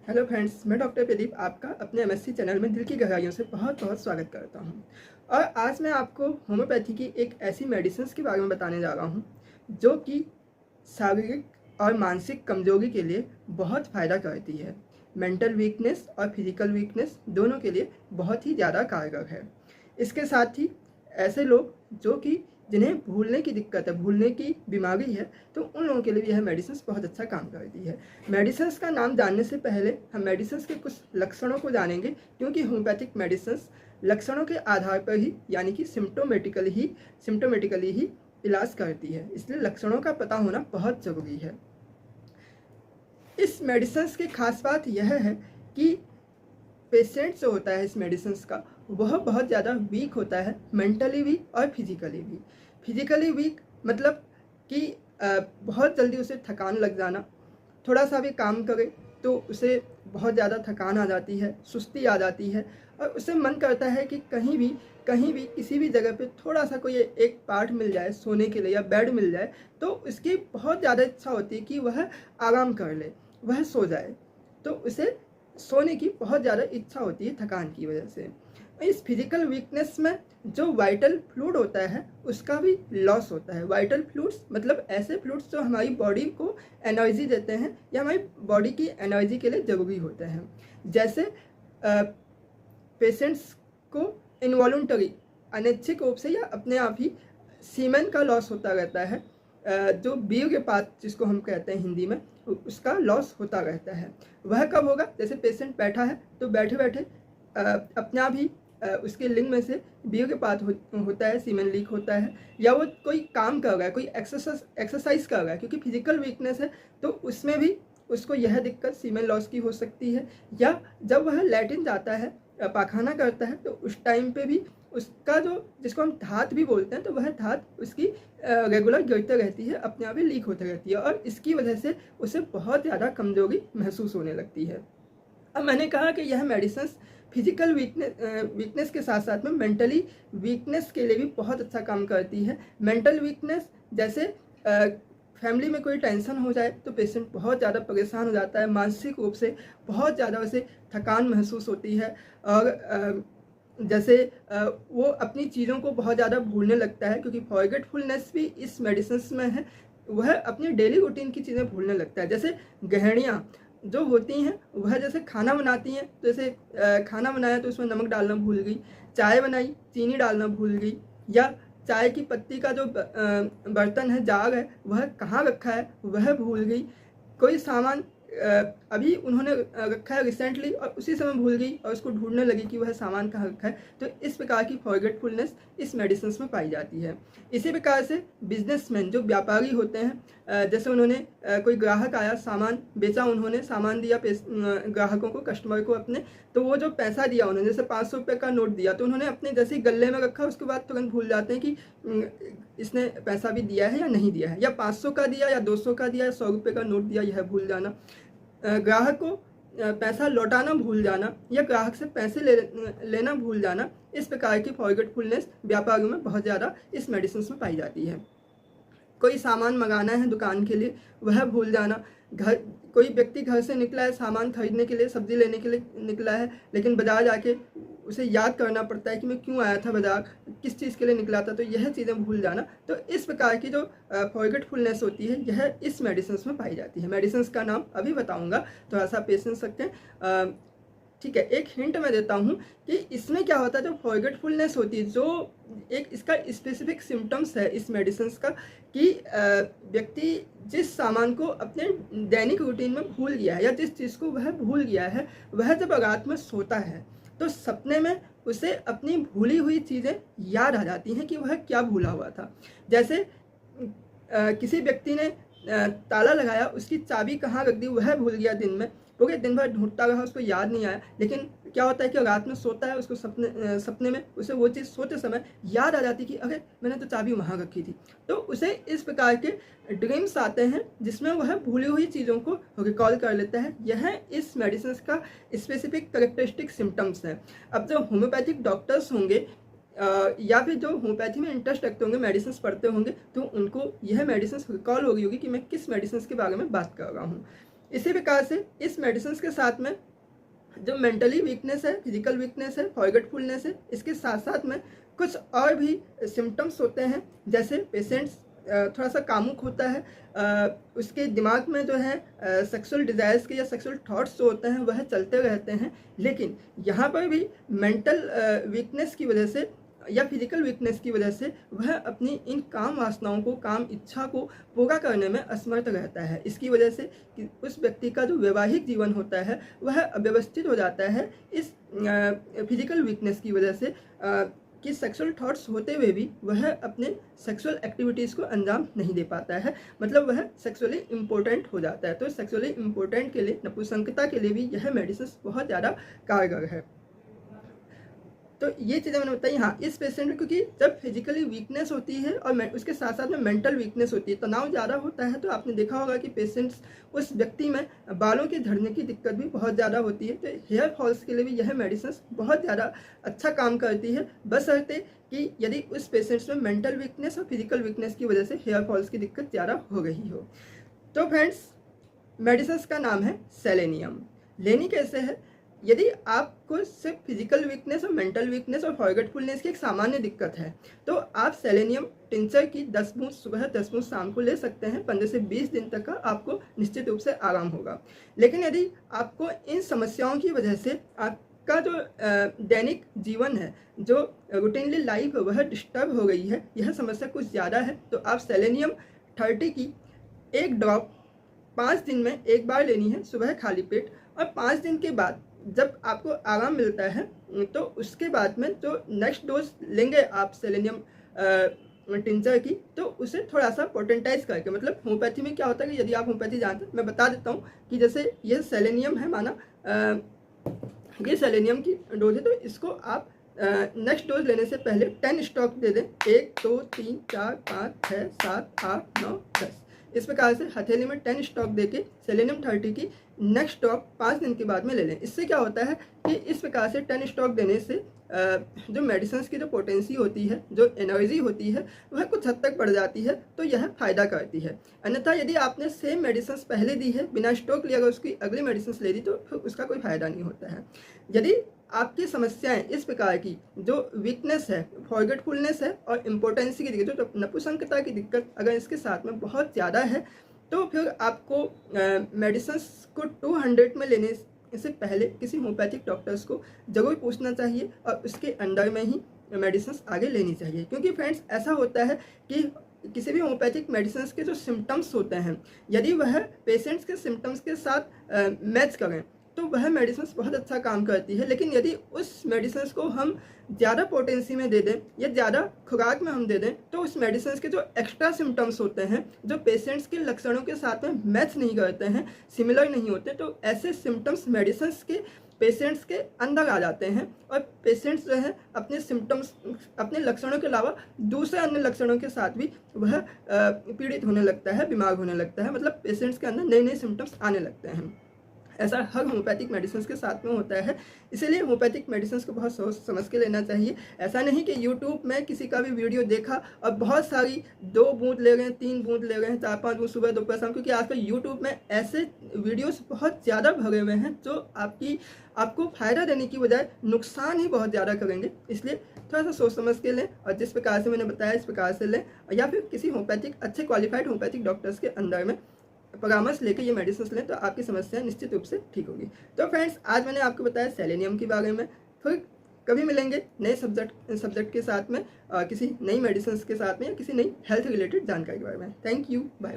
Hello friends, मैं doctor Pradeep आपका अपने एमएससी चैनल में दिल की गहराइयों से बहुत बहुत स्वागत करता हूं। और आज मैं आपको होम्योपैथी की एक ऐसी मेडिसिन के बारे में बताने जा रहा हूं जो कि शारीरिक और मानसिक कमजोरी के लिए बहुत फ़ायदा करती है। मेंटल वीकनेस और फिजिकल वीकनेस दोनों के लिए बहुत ही ज़्यादा कारगर है। इसके साथ ही ऐसे लोग जो कि जिन्हें भूलने की दिक्कत है, भूलने की बीमारी है, तो उन लोगों के लिए भी यह मेडिसिन बहुत अच्छा काम करती है। मेडिसिन का नाम जानने से पहले हम मेडिसिन के कुछ लक्षणों को जानेंगे, क्योंकि होम्योपैथिक मेडिसिन लक्षणों के आधार पर ही यानी कि सिम्टोमेटिकली ही इलाज करती है, इसलिए लक्षणों का पता होना बहुत ज़रूरी है। इस मेडिसिन की खास बात यह है कि पेशेंट जो होता है इस मेडिसिन का वह बहुत ज़्यादा वीक होता है, मेंटली वीक और फिजिकली वीक। फिजिकली वीक मतलब कि बहुत जल्दी उसे थकान लग जाना, थोड़ा सा भी काम करे तो उसे बहुत ज़्यादा थकान आ जाती है, सुस्ती आ जाती है और उसे मन करता है कि कहीं भी किसी भी जगह पे थोड़ा सा कोई एक पार्ट मिल जाए सोने के लिए या बेड मिल जाए, तो उसकी बहुत ज़्यादा इच्छा होती है कि वह आराम कर ले, वह सो जाए। तो उसे सोने की बहुत ज़्यादा इच्छा होती है थकान की वजह से। इस फिजिकल वीकनेस में जो वाइटल फ्लूइड होता है उसका भी लॉस होता है। वाइटल फ्लूइड्स मतलब ऐसे फ्लूइड्स जो हमारी बॉडी को एनर्जी देते हैं या हमारी बॉडी की एनर्जी के लिए ज़रूरी होते हैं। जैसे पेशेंट्स को इनवॉल्यूंटरी अनैच्छिक रूप से या अपने आप ही सीमेन का लॉस होता रहता है, जो वीर्यपात जिसको हम कहते हैं हिंदी में, उसका लॉस होता रहता है। वह कब होगा? जैसे पेशेंट बैठा है तो बैठे बैठे अपने आप ही उसके लिंग में से वीर्यपात होता है, सीमेन लीक होता है, या वो कोई काम कर रहा है, कोई एक्सरसाइज कर रहा है, क्योंकि फिजिकल वीकनेस है तो उसमें भी उसको यह दिक्कत सीमेन लॉस की हो सकती है। या जब वह लैट्रिन जाता है, पाखाना करता है, तो उस टाइम पे भी उसका जो जिसको हम धात भी बोलते हैं, तो वह धात उसकी रेगुलर गिरते रहती है, अपने आप ही लीक होती रहती है और इसकी वजह से उसे बहुत ज़्यादा कमजोरी महसूस होने लगती है। अब मैंने कहा कि यह मेडिसिन फिजिकल वीकनेस के साथ साथ में मेंटली वीकनेस के लिए भी बहुत अच्छा काम करती है। मेंटल वीकनेस जैसे फैमिली में कोई टेंशन हो जाए तो पेशेंट बहुत ज़्यादा परेशान हो जाता है, मानसिक रूप से बहुत ज़्यादा उसे थकान महसूस होती है और जैसे वो अपनी चीज़ों को बहुत ज़्यादा भूलने लगता है, क्योंकि फॉरगेटफुलनेस भी इस मेडिसिन में है। वह अपनी डेली रूटीन की चीज़ें भूलने लगता है। जैसे गृहिणियाँ जो होती हैं वह जैसे खाना बनाती हैं, तो जैसे खाना बनाया तो उसमें नमक डालना भूल गई, चाय बनाई चीनी डालना भूल गई, या चाय की पत्ती का जो बर्तन है, जार है, वह कहाँ रखा है वह भूल गई। कोई सामान अभी उन्होंने रखा है रिसेंटली और उसी समय भूल गई और उसको ढूंढने लगी कि वह सामान कहाँ रखा है। तो इस प्रकार की फॉरगेटफुलनेस इस मेडिसिन में पाई जाती है। इसी प्रकार से बिजनेसमैन जो व्यापारी होते हैं, जैसे उन्होंने कोई ग्राहक आया, सामान बेचा, उन्होंने सामान दिया ग्राहकों को, कस्टमर को अपने, तो वो जो पैसा दिया उन्होंने, जैसे 500 रुपये का नोट दिया, तो उन्होंने अपने जैसे गले में रखा, उसके बाद तुरंत भूल जाते हैं कि इसने पैसा भी दिया है या नहीं दिया है, या 500 का दिया या 200 का दिया या 100 रुपये का नोट दिया, यह भूल जाना। ग्राहक को पैसा लौटाना भूल जाना या ग्राहक से पैसे लेना भूल जाना, इस प्रकार की फॉरगेटफुलनेस व्यापारियों में बहुत ज़्यादा इस मेडिसिन में पाई जाती है। कोई सामान मंगाना है दुकान के लिए, वह भूल जाना। कोई व्यक्ति घर से निकला है सामान खरीदने के लिए, सब्जी लेने के लिए निकला है, लेकिन बाजार जाके उसे याद करना पड़ता है कि मैं क्यों आया था बाजार, किस चीज़ के लिए निकला था, तो यह चीज़ें भूल जाना। तो इस प्रकार की जो फॉरगेटफुलनेस होती है यह इस मेडिसिन में पाई जाती है। मेडिसिन का नाम अभी बताऊंगा, थोड़ा सा पेशेंस रखें। ठीक है, एक हिंट मैं देता हूँ कि इसमें क्या होता है, जो फॉरगेटफुलनेस होती है, जो एक इसका स्पेसिफिक सिम्टम्स है इस मेडिसिन का, कि व्यक्ति जिस सामान को अपने दैनिक रूटीन में भूल गया है या जिस चीज़ को वह भूल गया है, वह जब रात में सोता है तो सपने में उसे अपनी भूली हुई चीज़ें याद आ जाती हैं कि वह क्या भूला हुआ था। जैसे किसी व्यक्ति ने ताला लगाया, उसकी चाबी कहाँ रख दी वह भूल गया, दिन में पूरे दिन भर ढूंढता रहा, उसको याद नहीं आया, लेकिन क्या होता है कि रात में सोता है, उसको सपने में उसे वो चीज़ सोते समय याद आ जाती कि अरे मैंने तो चाबी वहाँ रखी थी। तो उसे इस प्रकार के ड्रीम्स आते हैं जिसमें वह भूली हुई चीज़ों को रिकॉल कर लेता है। यह इस मेडिसिन का स्पेसिफिक करेक्टरिस्टिक सिम्टम्स है। अब जो होम्योपैथिक डॉक्टर्स होंगे या फिर जो होम्योपैथी में इंटरेस्ट रखते होंगे, मेडिसिन पढ़ते होंगे, तो उनको यह मेडिसिन रिकॉल हो गई होगी कि मैं किस मेडिसिन के बारे में बात कर रहा हूँ। इसी प्रकार से इस मेडिसिन के साथ में जो मेंटली वीकनेस है, फिजिकल वीकनेस है, फॉरगेटफुलनेस है, इसके साथ साथ में कुछ और भी सिम्टम्स होते हैं, जैसे पेशेंट्स थोड़ा सा कामुक होता है, उसके दिमाग में जो है सेक्सुअल डिज़ायर्स के या सेक्सुअल थॉट्स जो होते हैं वह चलते रहते हैं। लेकिन यहाँ पर भी मेंटल वीकनेस की वजह से या फिजिकल वीकनेस की वजह से वह अपनी इन काम वासनाओं को, काम इच्छा को पूरा करने में असमर्थ रहता है। इसकी वजह से कि उस व्यक्ति का जो वैवाहिक जीवन होता है वह अव्यवस्थित हो जाता है, इस फिजिकल वीकनेस की वजह से कि सेक्सुअल थॉट्स होते हुए भी वह अपने सेक्सुअल एक्टिविटीज़ को अंजाम नहीं दे पाता है, मतलब वह सेक्सुअली इम्पोर्टेंट हो जाता है। तो सेक्सुअली इम्पोर्टेंट के लिए, नपुंसकता के लिए भी यह मेडिसिन बहुत ज़्यादा कारगर है। तो ये चीज़ें मैंने बताई। हाँ, इस पेशेंट में क्योंकि जब फिजिकली वीकनेस होती है और उसके साथ साथ में मेंटल वीकनेस होती है, तनाव ज़्यादा होता है, तो आपने देखा होगा कि पेशेंट्स, उस व्यक्ति में बालों के झड़ने की दिक्कत भी बहुत ज़्यादा होती है। तो हेयर फॉल्स के लिए भी यह मेडिसिन बहुत ज़्यादा अच्छा काम करती है, बशर्ते कि यदि उस पेशेंट्स में मेंटल वीकनेस और फिजिकल वीकनेस की वजह से हेयर फॉल्स की दिक्कत ज़्यादा हो रही हो। तो फ्रेंड्स, मेडिसिन का नाम है सेलेनियम। लेनी कैसे है? यदि आपको सिर्फ फिजिकल वीकनेस और मेंटल वीकनेस और फॉरगेटफुलनेस की एक सामान्य दिक्कत है, तो आप सेलेनियम टिंचर की 10 बूंद सुबह 10 बूंद शाम को ले सकते हैं। 15 से 20 दिन तक का आपको निश्चित रूप से आराम होगा। लेकिन यदि आपको इन समस्याओं की वजह से आपका जो दैनिक जीवन है, जो रूटीनली लाइफ है, वह डिस्टर्ब हो गई है, यह समस्या कुछ ज़्यादा है, तो आप सेलेनियम 30 की एक ड्रॉप 5 दिन में एक बार लेनी है, सुबह खाली पेट। और 5 दिन के बाद जब आपको आराम मिलता है, तो उसके बाद में जो नेक्स्ट डोज लेंगे आप सेलेनियम टिंचर की, तो उसे थोड़ा सा पोटेंटाइज करके, मतलब होम्योपैथी में क्या होता है कि यदि आप होम्योपैथी जानते हैं, मैं बता देता हूँ कि जैसे ये सेलेनियम है, माना ये सेलेनियम की डोज है, तो इसको आप नेक्स्ट डोज लेने से पहले 10 स्टॉक दे दें। 1 2 3 4 5 6 7 8 9 10, इस प्रकार से हथेली में 10 स्टॉक देके सेलेनियम 30 की नेक्स्ट स्टॉक 5 दिन के बाद में ले लें। इससे क्या होता है कि इस प्रकार से 10 स्टॉक देने से जो मेडिसिन की जो पोटेंसी होती है, जो एनर्जी होती है, वह कुछ हद तक बढ़ जाती है, तो यह फायदा करती है। अन्यथा यदि आपने सेम मेडिसिन पहले दी है, बिना स्टॉक लिया, अगर उसकी अगली मेडिसिन ले दी, तो फिर उसका कोई फायदा नहीं होता है। यदि आपकी समस्याएं इस प्रकार की, जो वीकनेस है, फॉरगेटफुलनेस है और इम्पोर्टेंसी की दिक्कत, जो नपुंसकता की दिक्कत अगर इसके साथ में बहुत ज़्यादा है, तो फिर आपको मेडिसिन को 200 में लेने से पहले किसी होम्योपैथिक डॉक्टर्स को ज़रूर पूछना चाहिए और उसके अंडर में ही मेडिसिन आगे लेनी चाहिए। क्योंकि फ्रेंड्स, ऐसा होता है कि किसी भी होम्योपैथिक मेडिसिन के जो सिम्टम्स होते हैं, यदि वह पेशेंट्स के सिम्टम्स के साथ मैच करें, तो वह मेडिसिन बहुत अच्छा काम करती है। लेकिन यदि उस मेडिसिन को हम ज़्यादा पोटेंसी में दे दें या ज़्यादा खुराक में हम दे दें, तो उस मेडिसिन के जो एक्स्ट्रा सिम्टम्स होते हैं, जो पेशेंट्स के लक्षणों के साथ में मैच नहीं करते हैं, सिमिलर नहीं होते, तो ऐसे सिम्टम्स मेडिसिन के पेशेंट्स के अंदर आ जाते हैं और पेशेंट्स जो है अपने सिम्टम्स, अपने लक्षणों के अलावा दूसरे अन्य लक्षणों के साथ भी वह पीड़ित होने लगता है, बीमार होने लगता है, मतलब पेशेंट्स के अंदर नए नए सिम्टम्स आने लगते हैं। ऐसा हर होम्योपैथिक मेडिसिन के साथ में होता है। इसीलिए होम्योपैथिक मेडिसिन को बहुत सोच समझ के लेना चाहिए। ऐसा नहीं कि यूट्यूब में किसी का भी वीडियो देखा और बहुत सारी 2 बूंद ले रहे हैं, 3 बूंद ले रहे हैं, 4-5 बूंद सुबह दोपहर शाम, क्योंकि आजकल यूट्यूब में ऐसे वीडियोस बहुत ज़्यादा भरे हुए हैं जो आपको फ़ायदा देने की बजाय नुकसान ही बहुत ज़्यादा करेंगे। इसलिए थोड़ा सा सोच समझ के लें और जिस प्रकार से मैंने बताया इस प्रकार से लें, या फिर किसी होम्योपैथिक, अच्छे क्वालिफाइड होम्योपैथिक डॉक्टर्स के अंदर में परामर्श लेकर ये मेडिसिन लें, तो आपकी समस्या निश्चित रूप से ठीक होगी। तो फ्रेंड्स, आज मैंने आपको बताया सेलेनियम के बारे में। फिर कभी मिलेंगे नए सब्जेक्ट के साथ में, किसी नई मेडिसिन के साथ में, या किसी नई हेल्थ रिलेटेड जानकारी के बारे में। Thank you, bye.